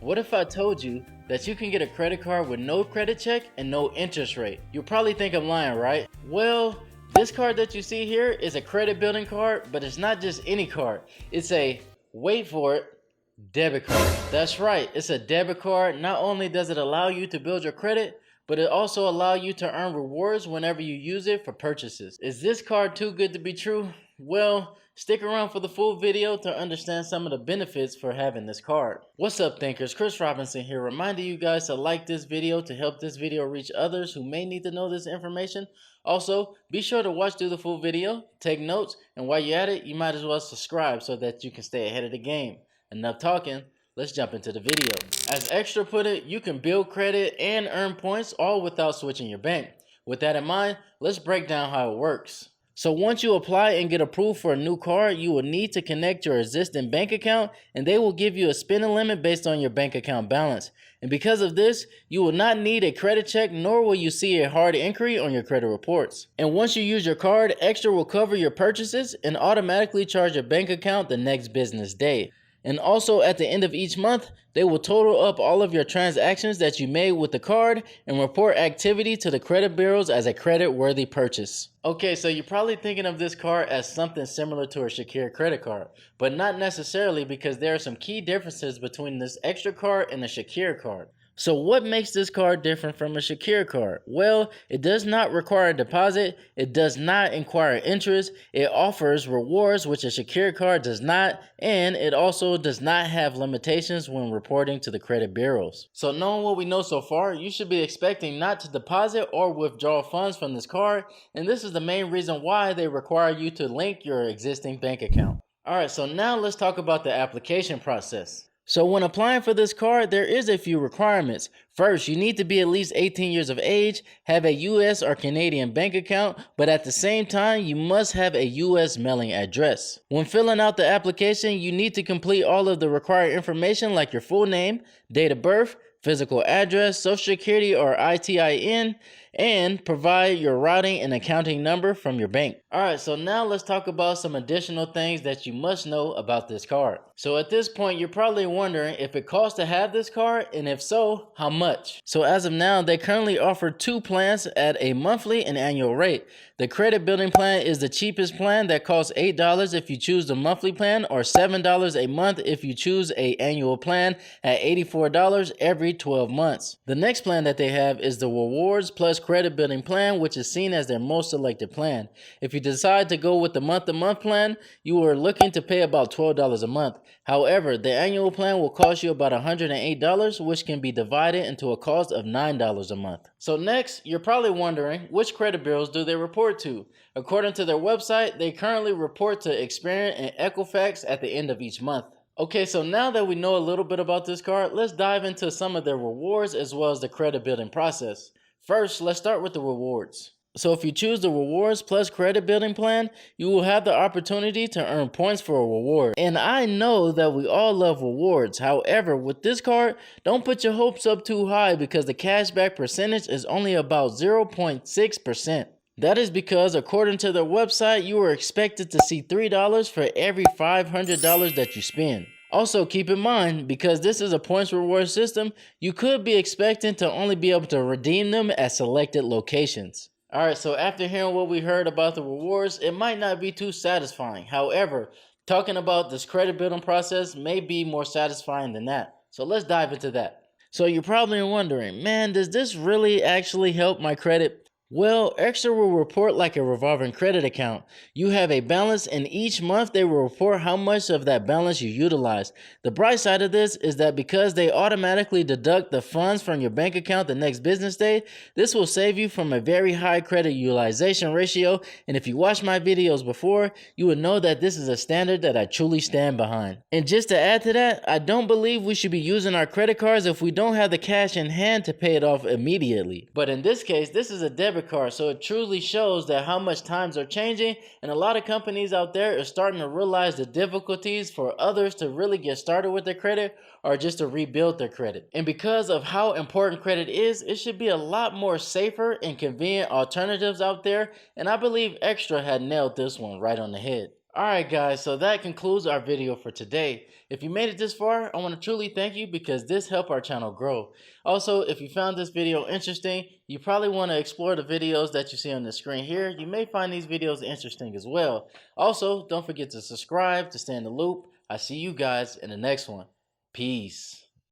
What if I told you that you can get a credit card with no credit check and no interest rate? You'll probably think I'm lying, right? Well, this card that you see here is a credit building card, but it's not just any card. It's a, wait for it, debit card. That's right, it's a debit card. Not only does it allow you to build your credit, but it also allows you to earn rewards whenever you use it for purchases. Is this card too good to be true? Well, stick around for the full video to understand some of the benefits for having this card. What's up, thinkers? Chris Robinson here, reminding you guys to like this video to help this video reach others who may need to know this information. Also, be sure to watch through the full video, take notes, and while you're at it, you might as well subscribe so that you can stay ahead of the game. Enough talking, let's jump into the video. As Extra put it, you can build credit and earn points all without switching your bank. With that in mind, let's break down how it works. So once you apply and get approved for a new card, you will need to connect your existing bank account and they will give you a spending limit based on your bank account balance. And because of this, you will not need a credit check, nor will you see a hard inquiry on your credit reports. And once you use your card, Extra will cover your purchases and automatically charge your bank account the next business day. And also at the end of each month, they will total up all of your transactions that you made with the card and report activity to the credit bureaus as a credit-worthy purchase. Okay, so you're probably thinking of this card as something similar to a Secure credit card, but not necessarily, because there are some key differences between this Extra card and a Secure card. So what makes this card different from a Secure card? Well, it does not require a deposit, it does not require interest, it offers rewards which a Secure card does not, and it also does not have limitations when reporting to the credit bureaus. So knowing what we know so far, you should be expecting not to deposit or withdraw funds from this card, and this is the main reason why they require you to link your existing bank account. Alright, so now let's talk about the application process. So when applying for this card, there is a few requirements. First, you need to be at least 18 years of age, have a US or Canadian bank account, but at the same time, you must have a US mailing address. When filling out the application, you need to complete all of the required information like your full name, date of birth, physical address, social security or ITIN, and provide your routing and accounting number from your bank. Alright, so now let's talk about some additional things that you must know about this card. So at this point, you're probably wondering if it costs to have this card, and if so, how much? So as of now, they currently offer two plans at a monthly and annual rate. The credit building plan is the cheapest plan that costs $8 if you choose the monthly plan, or $7 a month if you choose an annual plan at $84 every 12 months. The next plan that they have is the Rewards Plus Credit Building Plan, which is seen as their most selected plan. If you decide to go with the month-to-month plan, you are looking to pay about $12 a month. However, the annual plan will cost you about $108, which can be divided into a cost of $9 a month. So next, you're probably wondering, which credit bureaus do they report to? According to their website, they currently report to Experian and Equifax at the end of each month. Okay, so now that we know a little bit about this card, let's dive into some of their rewards as well as the credit building process. First, let's start with the rewards. So if you choose the Rewards Plus Credit Building Plan, you will have the opportunity to earn points for a reward. And I know that we all love rewards. However, with this card, don't put your hopes up too high because the cashback percentage is only about 0.6%. That is because according to their website, you are expected to see $3 for every $500 that you spend. Also keep in mind, because this is a points reward system, you could be expecting to only be able to redeem them at selected locations. Alright, so after hearing what we heard about the rewards, it might not be too satisfying. However, talking about this credit building process may be more satisfying than that. So let's dive into that. So you're probably wondering, man, does this really actually help my credit? Well, Extra will report like a revolving credit account. You have a balance, and each month they will report how much of that balance you utilize. The bright side of this is that because they automatically deduct the funds from your bank account the next business day, this will save you from a very high credit utilization ratio, and if you watched my videos before, you would know that this is a standard that I truly stand behind. And just to add to that, I don't believe we should be using our credit cards if we don't have the cash in hand to pay it off immediately. But in this case, this is a debit card, so it truly shows that how much times are changing, and a lot of companies out there are starting to realize the difficulties for others to really get started with their credit or just to rebuild their credit. And because of how important credit is, it should be a lot more safer and convenient alternatives out there, and I believe Extra had nailed this one right on the head. Alright guys, so that concludes our video for today. If you made it this far, I want to truly thank you because this helped our channel grow. Also, if you found this video interesting, you probably want to explore the videos that you see on the screen here. You may find these videos interesting as well. Also, don't forget to subscribe to stay in the loop. I see you guys in the next one. Peace.